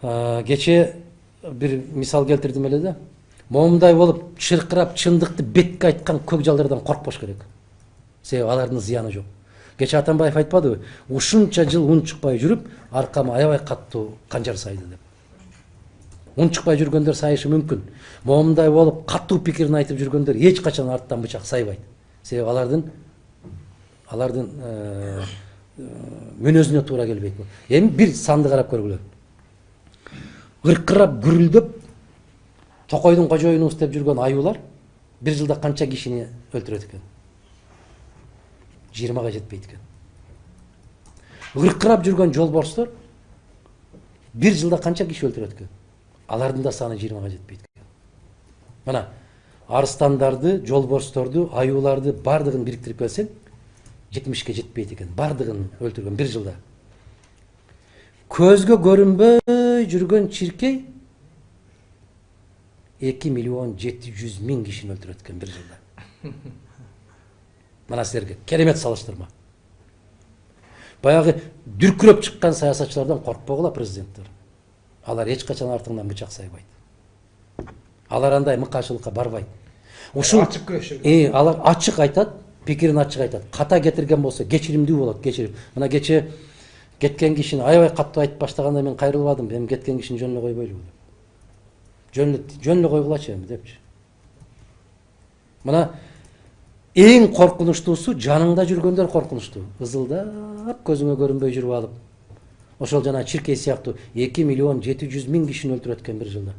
Кече bir misal keltirdim эле да. Момундай болуп чыркырап чындыкты бетке айткан көк жалдардан коркпош керек. Себеби алардын зыяны жок. Кече Атамбаев айтпадыбы? Ушунча жыл ун чыкпай жүрүп, аркама аябай каттуу канжар сайды деп. Ун чыкпай жүргөндөр сайышы мүмкүн. Момундай болуп каттуу пикирин айтып жүргөндөр эч качан арттан бычак сайбайт. Себеби алардын мүнөзүнө туура келбейт. Эми бир санды карап көргүлө. Ыркырап гүрүлдөп Токойдун кожоюнубуз деп жүргөн аюулар бир жылда канча кишини өлтүрөт экен? 20га жетпейт экен. Ыркырап жүргөн жолборстор бир жылда канча киши өлтүрөт экен? Алардын да саны 20га жетпейт экен. Мына арыстандарды, жолборсторду, аюуларды бардыгын бириктирип келсең 70ке жетпейт экен. Бардыгын өлтүргөн бир жылда. Көзгө көрүнбөй жүргөн чиркей 2.700.000 кишини өлтүрөт экен бир жылда. Мына силерге керемет салыштырма. Баягы дүркүрөп чыккан саясатчылардан коркпогула президенттер. Алар эч качан артыңдан бычак сайбайт. Алар андай мыкаачылыкка барбайт. Ушул ачык күрөшөт. Алар ачык айтат, пикирин ачык айтат. Ката кетирген болсо кечиримдүү болот, кечирип. Мына кече кеткен кишини аябай каттуу айтып баштаганда мен кайрылбадым. Эми кеткен кишини жөн эле койбойлу. Жөн эле койгулачы эми депчи. Мына эң коркунучтуусу жаныңда жүргөндөр коркунучтуу. Ызылдап көзүңө көрүнбөй жүрүп алып. Ошол жана чиркей сыяктуу 2.700.000 кишини өлтүрөт экен бир жылда.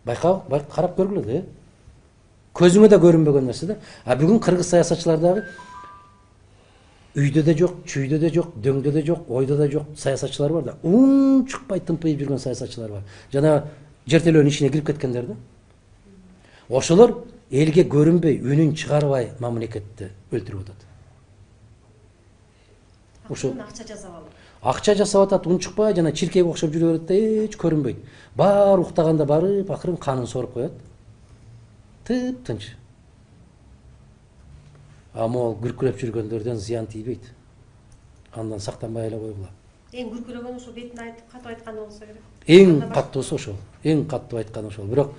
Байкап, карап көргүлө да. Көзүңө да көрүнбөгөн нерсе да. Бүгүн кыргыз саясатчылар дагы үйдө да жок, чүйдө да жок, дөңдө да жок, ойдо да жок саясатчылар бар да. Ун чыкпай тымпыйып жүргөн саясатчылар бар. Жана жертөлөөнүн ичине кирип кеткендер да. Ошолор элге көрүнбөй, үнүн чыгарбай мамлекетти өлтүрүп атат. Ошо акча жасап алып. Акча жасап атат, ун чыкпай жана чиркейге окшоп жүрө берет да, эч көрүнбөйт. Баары уктаганда барып, акырын канын соруп коет. Тып-тынч. Могул күркүрөп жүргөндөрдөн зыян тийбейт. Андан сактанбай эле койгула. Эң күркүрөгөн ошо бетине айтып, катуу айтканы болсо керек. Эң каттуусу ошол. Эң каттуу айтканы ошол. Бирок